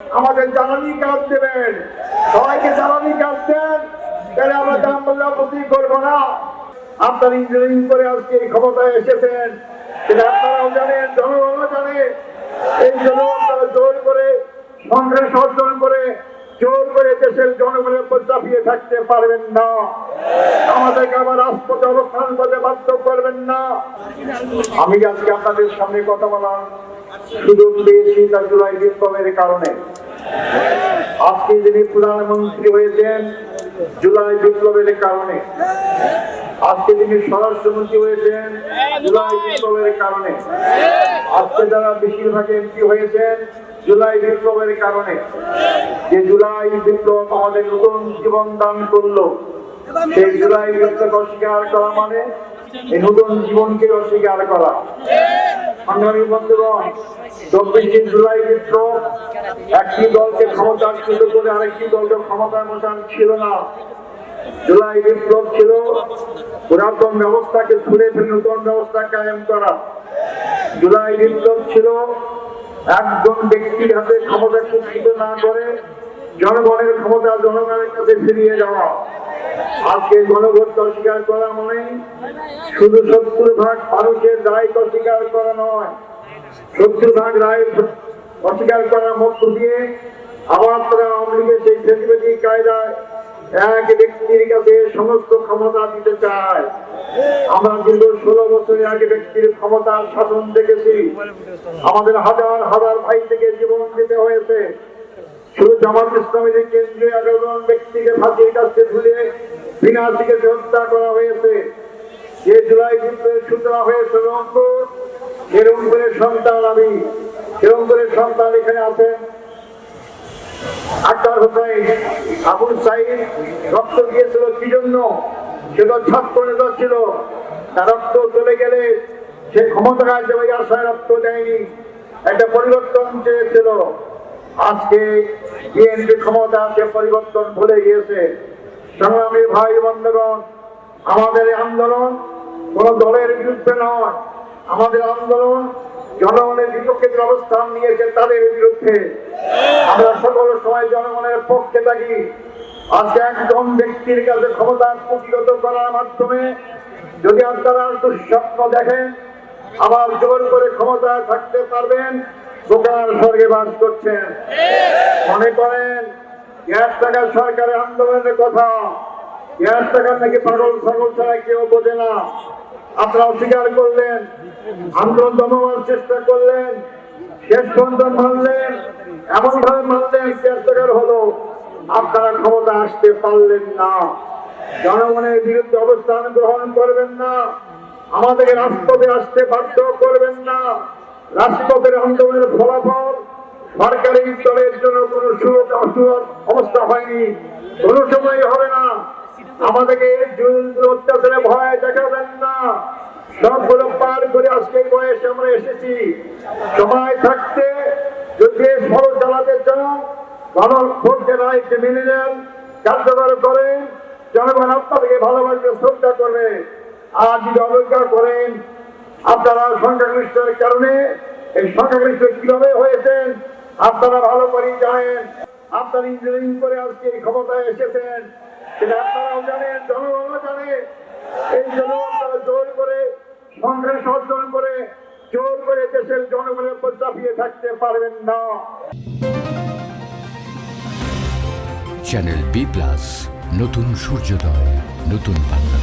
আমাদের জ্বালানি কাজ দেবেন, সবাইকে জ্বালানি কাজ দেন, তাহলে আমরা দাম মূল্যবৃদ্ধি করবো না। আপনারা ইঞ্জিনিয়ারিং করে আজকে এই ক্ষমতায় এসেছেন, সেটা আপনারাও জানেন, জনগণও জানে। এই জন্য আপনারা জোর করে সন্ত্রাস অর্জন করে জোর করে দেশের জনগণের উপর চাপিয়ে থাকতে পারবেন না। আমাদেরকে আবার রাজপথে অবস্থান করতে বাধ্য করবেন না। আমি আজকে আপনাদের সামনে কথা বলার সুযোগ পেয়েছি তা জুলাই বিপ্লবের কারণে। আজকে যিনি প্রধানমন্ত্রী হয়েছেন জুলাই বিপ্লবের কারণে, আজকে যিনি স্বরাষ্ট্রমন্ত্রী হয়েছেন জুলাই বিপ্লবের কারণে, আজকে যারা বেশিরভাগ এমপি হয়েছেন জুলাই বিপ্লবের কারণে। যে জুলাই বিপ্লব আমাদের নতুন জীবন দান করলো, সেই জুলাই বিপ্লব অস্বীকার করা মানে এই নতুন জীবনকে অস্বীকার করা। সংগ্রামী বন্ধুগণ, 24 জুলাই বিপ্লব একটি দলকে ক্ষমতাচ্যুত করে আরেকটি দলকে ক্ষমতায় বসান ছিল না। জুলাই বিপ্লব ছিল পুরাতন ব্যবস্থাকে ছুড়ে ফেলে নতুন ব্যবস্থা কায়েম করা। জুলাই বিপ্লব ছিল একজন ব্যক্তির হাতে ক্ষমতা কুক্ষিত না করে জনগণের ক্ষমতা জনগণের কাছে ফিরিয়ে যাওয়া। আজকে গণভোট অস্বীকার করা মানে শুধু 70% মানুষের রায় অস্বীকার করা নয়, 70% রায় অস্বীকার করার মধ্য দিয়ে আবার তারা আওয়ামী লীগের সেই ফেসিলিটি কায়দায় এক ব্যক্তির কাছে সমস্ত ক্ষমতা দিতে চায়। আমরা কিন্তু 16 বছরে এক ব্যক্তির ক্ষমতার শাসন দেখেছি। আমাদের হাজার হাজার ভাই থেকে জীবন দিতে হয়েছে। শুধু জামাত ইসলামের কেন্দ্রীয় 11 জন ব্যক্তিকে ফাঁসির কাছে ঝুলিয়ে বিনা চিকিৎসা হত্যা করা হয়েছে। যে জুলাই বিপ্লবের সূচনা হয়েছিল এরকম করে সন্তান, আমি এরকম করে সন্তান এখানে আছেন। আক্তার হোসেন, আবুল সাইদ রক্ত দিয়েছিল কি জন্য? সেটা ছাত্র নেতা ছিল। তার রক্ত চলে গেলে সে ক্ষমতায় আসবে আশায় রক্ত দেয়নি, একটা পরিবর্তন চেয়েছিল। আজকে বিএনপি ক্ষমতা সে পরিবর্তন ভুলে গিয়েছে। সংগ্রামী ভাই বন্ধুগণ, আমাদের আন্দোলন কোন দলের বিরুদ্ধে নয়, আমাদের আন্দোলন জনগণের বিপক্ষে যে অবস্থান নিয়েছে তাদের বিরুদ্ধে। আমরা সকল সময় জনগণের পক্ষে থাকি। আজকে একজন ব্যক্তির কাছে ক্ষমতা কুক্ষিগত করার মাধ্যমে যদি আপনারা দুঃস্বপ্ন দেখেন আবার জোর করে ক্ষমতায় থাকতে পারবেন, বোকার স্বর্গে বাস করছেন। মনে করেন 1 টাকা সরকারের আন্দোলনের কথা, 1 টাকার নাকি পাগল ছাগল ছাড়া কেউ বোঝে না। আপনারা অস্বীকার করলেন, আন্দোলন দমাবার চেষ্টা করলেন, শেষ পর্যন্ত মানলেন, এমন ভাবে মানলেন 1 টাকার হলো আপনারা ক্ষমতা আসতে পারলেন না। জনগণের বিরুদ্ধে অবস্থান গ্রহণ করবেন না, আমাদেরকে রাজপথে আসতে বাধ্য করবেন না। রাজপথের আন্দোলনের ফলাফল সরকারি দলের জন্য কোন অবস্থা হয়নি, কোন সময় হবে না। আমাদেরকে অত্যাচারে ভয় দেখাবেন না। সবগুলো পার করে আজকে বয়সে আমরা এসেছি। সময় থাকতে যদি ফল চালাতে চান, গণভোটকে রায়কে মেনে নেন, কার্যকর করেন, জনগণ আপনাদেরকে ভালোবাসবে, শ্রদ্ধা করবে। আর যদি অবজ্ঞা করেন, আপনারা সংখ্যাগরিষ্ঠের কারণে, এই সংখ্যাগরিষ্ঠ কিভাবে হয়েছেন আপনারা ভালো করেই জানেন। আপনারা ইঞ্জিনিয়ারিং করে আজকে এই ক্ষমতায় এসেছেন, সেটা আপনারাও জানেন, জনগণও জানে। এই জন্য আপনারা জোর করে সন্ত্রাস অর্জন করে জোর করে দেশের জনগণের উপর চাপিয়ে থাকতে পারবেন না। চ্যানেল B+, নতুন সূর্যোদয়, নতুন বাংলা।